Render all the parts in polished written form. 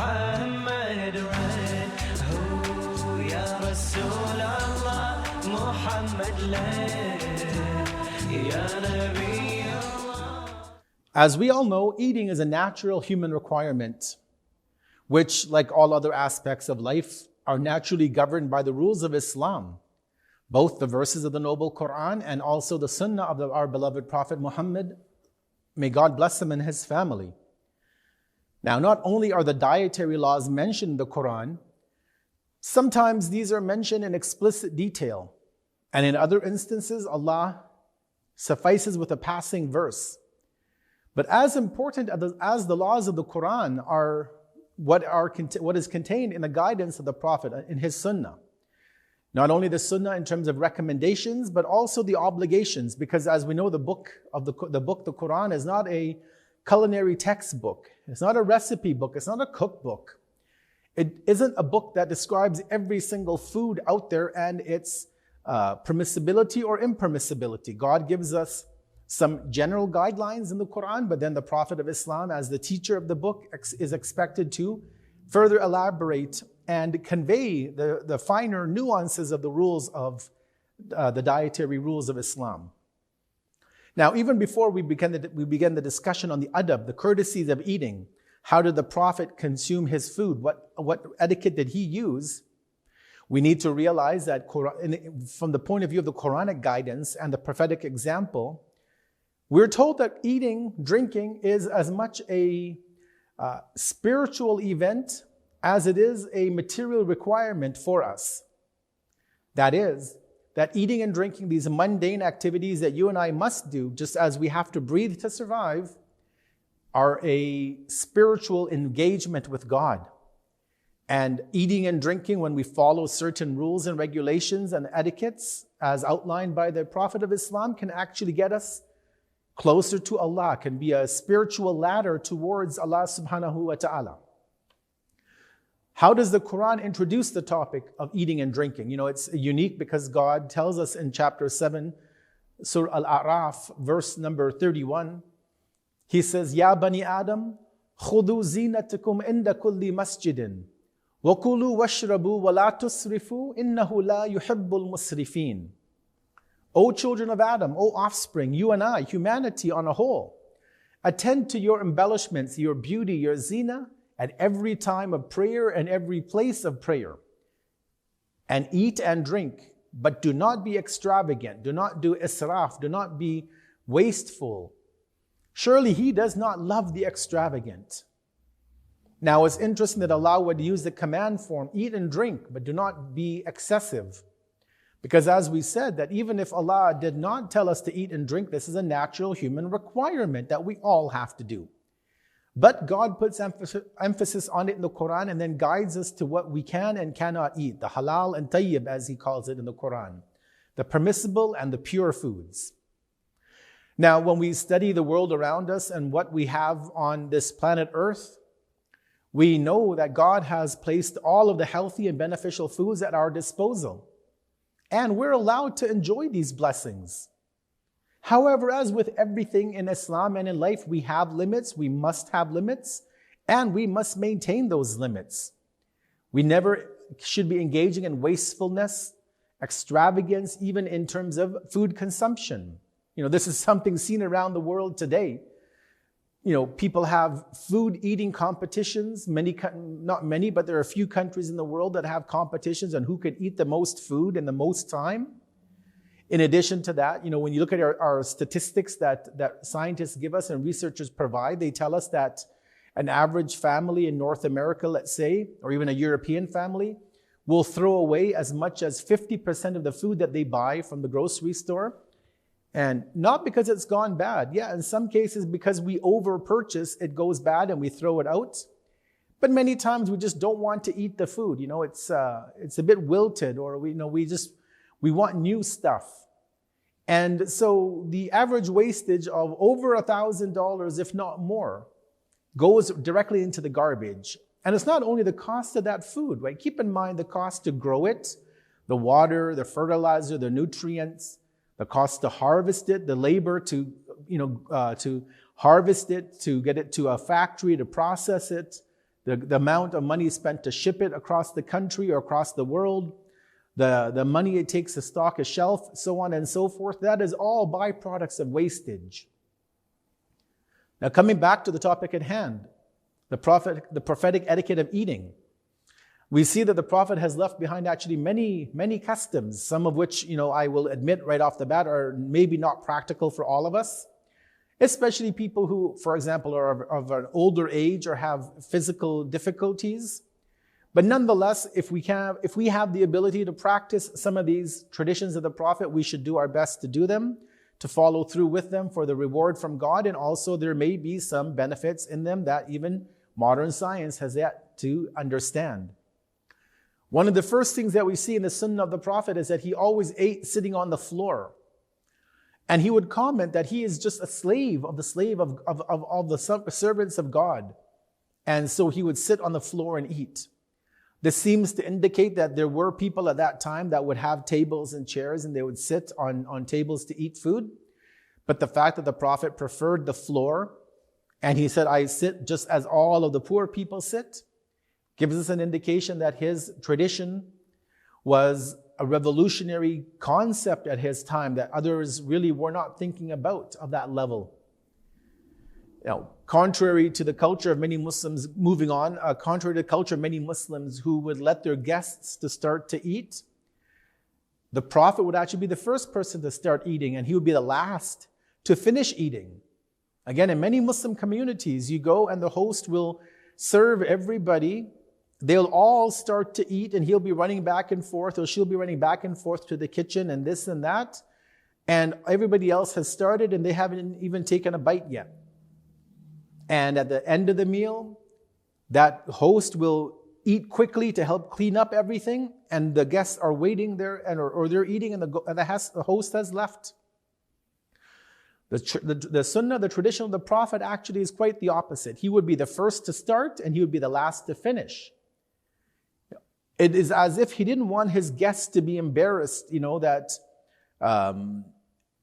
محمد رد هو يا رسول الله محمد لد يا نبي الله. As we all know, eating is a natural human requirement, which, like all other aspects of life, are naturally governed by the rules of Islam, both the verses of the Noble Quran and also the Sunnah of our beloved Prophet Muhammad. May God bless him and his family. Now, not only are the dietary laws mentioned in the Quran, sometimes these are mentioned in explicit detail, and in other instances, Allah suffices with a passing verse. But as important as the laws of the Quran are what is contained in the guidance of the Prophet in his Sunnah. Not only the Sunnah in terms of recommendations, but also the obligations, because as we know, the book, the Quran, is not a culinary textbook. It's not a recipe book. It's not a cookbook. It isn't a book that describes every single food out there and its permissibility or impermissibility. God gives us some general guidelines in the Quran, but then the Prophet of Islam, as the teacher of the book, is expected to further elaborate and convey the finer nuances of the rules of the dietary rules of Islam. Now, even before we begin the discussion on the adab, the courtesies of eating, how did the Prophet consume his food? What etiquette did he use? We need to realize that from the point of view of the Quranic guidance and the prophetic example, we're told that eating, drinking is as much a spiritual event as it is a material requirement for us. That is, that eating and drinking, these mundane activities that you and I must do, just as we have to breathe to survive, are a spiritual engagement with God. And eating and drinking, when we follow certain rules and regulations and etiquettes, as outlined by the Prophet of Islam, can actually get us closer to Allah, can be a spiritual ladder towards Allah subhanahu wa ta'ala. How does the Quran introduce the topic of eating and drinking? You know, it's unique because God tells us in chapter 7, Surah Al-A'raf, verse number 31, He says, Ya Bani Adam, خُذُوا زِينَتَكُمْ عِنْدَ كُلِّ مَسْجِدٍ وَكُلُوا وَاشْرَبُوا وَلَا تُسْرِفُوا إِنَّهُ لَا يُحِبُّ الْمُسْرِفِينَ. O children of Adam, O offspring, you and I, humanity on a whole, attend to your embellishments, your beauty, your zina, at every time of prayer and every place of prayer. And eat and drink, but do not be extravagant, do not do israf, do not be wasteful. Surely He does not love the extravagant. Now it's interesting that Allah would use the command form, eat and drink, but do not be excessive. Because as we said, that even if Allah did not tell us to eat and drink, this is a natural human requirement that we all have to do. But God puts emphasis on it in the Quran and then guides us to what we can and cannot eat, the halal and tayyib as He calls it in the Quran, the permissible and the pure foods. Now, when we study the world around us and what we have on this planet Earth, we know that God has placed all of the healthy and beneficial foods at our disposal. And we're allowed to enjoy these blessings. However, as with everything in Islam and in life, we have limits, we must have limits, and we must maintain those limits. We never should be engaging in wastefulness, extravagance, even in terms of food consumption. You know, this is something seen around the world today. You know, people have food eating competitions, not many, but there are a few countries in the world that have competitions on who could eat the most food in the most time. In addition to that, you know, when you look at our statistics that scientists give us and researchers provide, they tell us that an average family in North America, let's say, or even a European family, will throw away as much as 50% of the food that they buy from the grocery store. And not because it's gone bad. Yeah, in some cases, because we over-purchase, it goes bad and we throw it out. But many times we just don't want to eat the food. You know, it's a bit wilted, or we want new stuff. And so the average wastage of over $1,000, if not more, goes directly into the garbage. And it's not only the cost of that food, right? Keep in mind the cost to grow it, the water, the fertilizer, the nutrients, the cost to harvest it, the labor to harvest it, to get it to a factory, to process it, the amount of money spent to ship it across the country or across the world, the money it takes to stock a shelf, so on and so forth, that is all byproducts of wastage. Now, coming back to the topic at hand, the prophetic etiquette of eating. We see that the Prophet has left behind actually many customs, some of which, I will admit right off the bat are maybe not practical for all of us, especially people who, for example, are of an older age or have physical difficulties. But nonetheless, if we have the ability to practice some of these traditions of the Prophet, we should do our best to do them, to follow through with them for the reward from God. And also there may be some benefits in them that even modern science has yet to understand. One of the first things that we see in the Sunnah of the Prophet is that he always ate sitting on the floor. And he would comment that he is just a slave of the servants of God. And so he would sit on the floor and eat. This seems to indicate that there were people at that time that would have tables and chairs and they would sit on tables to eat food. But the fact that the Prophet preferred the floor and he said, I sit just as all of the poor people sit, gives us an indication that his tradition was a revolutionary concept at his time that others really were not thinking about of that level. Contrary to the culture of many Muslims, moving on, contrary to the culture of many Muslims who would let their guests to start to eat, the Prophet would actually be the first person to start eating and he would be the last to finish eating. Again, in many Muslim communities, you go and the host will serve everybody. They'll all start to eat and he'll be running back and forth or she'll be running back and forth to the kitchen and this and that. And everybody else has started and they haven't even taken a bite yet. And at the end of the meal, that host will eat quickly to help clean up everything. And the guests are waiting there or they're eating and the host has left. The Sunnah, the tradition of the Prophet actually is quite the opposite. He would be the first to start and he would be the last to finish. It is as if he didn't want his guests to be embarrassed, that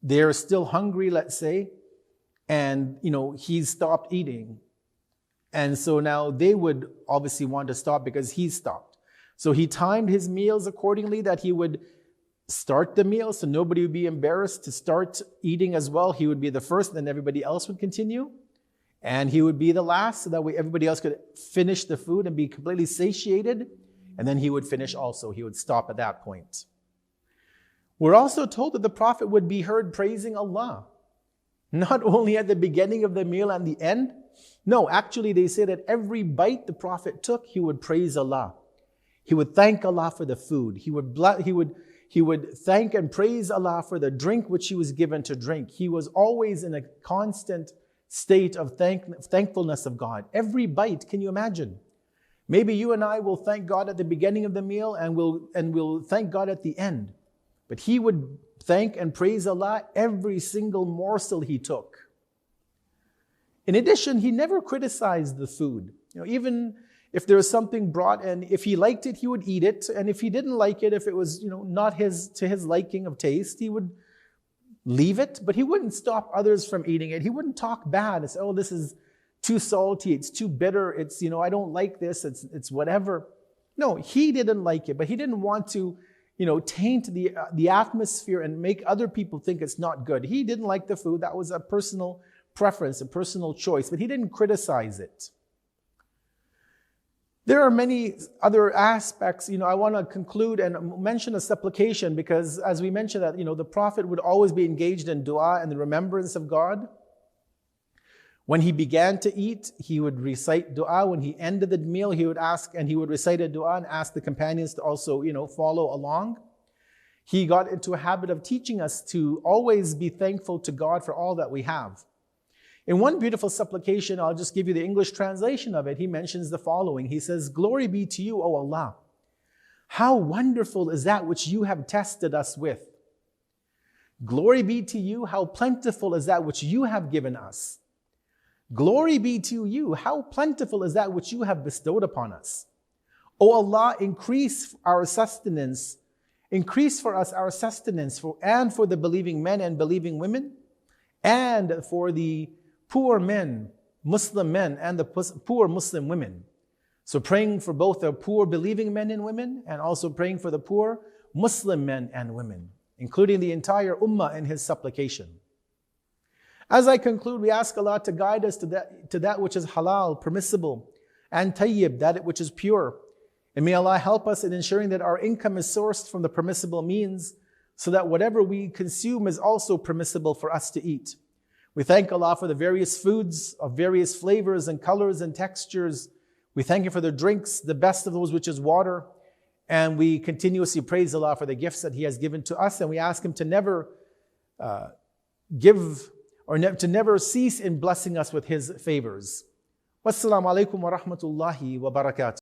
they're still hungry, let's say, and, he's stopped eating. And so now they would obviously want to stop because he stopped. So he timed his meals accordingly that he would start the meal so nobody would be embarrassed to start eating as well. He would be the first, then everybody else would continue. And he would be the last so that way everybody else could finish the food and be completely satiated. And then he would finish also. He would stop at that point. We're also told that the Prophet would be heard praising Allah. Not only at the beginning of the meal and the end. No, actually they say that every bite the Prophet took, he would praise Allah. He would thank Allah for the food. He would thank and praise Allah for the drink which he was given to drink. He was always in a constant state of thankfulness of God. Every bite, can you imagine? Maybe you and I will thank God at the beginning of the meal and we'll thank God at the end. But he would thank and praise Allah every single morsel he took. In addition, he never criticized the food. Even if there was something brought and if he liked it, he would eat it. And if he didn't like it, if it was not to his liking of taste, he would leave it. But he wouldn't stop others from eating it. He wouldn't talk bad and say, oh, this is too salty, it's too bitter, it's, I don't like this, it's whatever. No, he didn't like it, but he didn't want to, taint the atmosphere and make other people think it's not good. He didn't like the food. That was a personal preference, a personal choice, but he didn't criticize it. There are many other aspects. I want to conclude and mention a supplication because as we mentioned that, the Prophet would always be engaged in dua and the remembrance of God. When he began to eat, he would recite dua. When he ended the meal, he would recite a dua and ask the companions to also, follow along. He got into a habit of teaching us to always be thankful to God for all that we have. In one beautiful supplication, I'll just give you the English translation of it. He mentions the following. He says, "Glory be to you, O Allah. How wonderful is that which you have tested us with. Glory be to you, how plentiful is that which you have given us. Glory be to you, how plentiful is that which you have bestowed upon us. O Allah, increase our sustenance. Increase for us our sustenance and for the believing men and believing women, and for the poor men, Muslim men, and the poor Muslim women. So praying for both the poor believing men and women, and also praying for the poor Muslim men and women, including the entire ummah in his supplication. As I conclude, we ask Allah to guide us to that which is halal, permissible, and tayyib, that which is pure. And may Allah help us in ensuring that our income is sourced from the permissible means, so that whatever we consume is also permissible for us to eat. We thank Allah for the various foods of various flavors and colors and textures. We thank Him for the drinks, the best of those which is water. And we continuously praise Allah for the gifts that He has given to us. And we ask Him to never to never cease in blessing us with His favors. Wassalamu alaikum wa rahmatullahi wa barakatuh.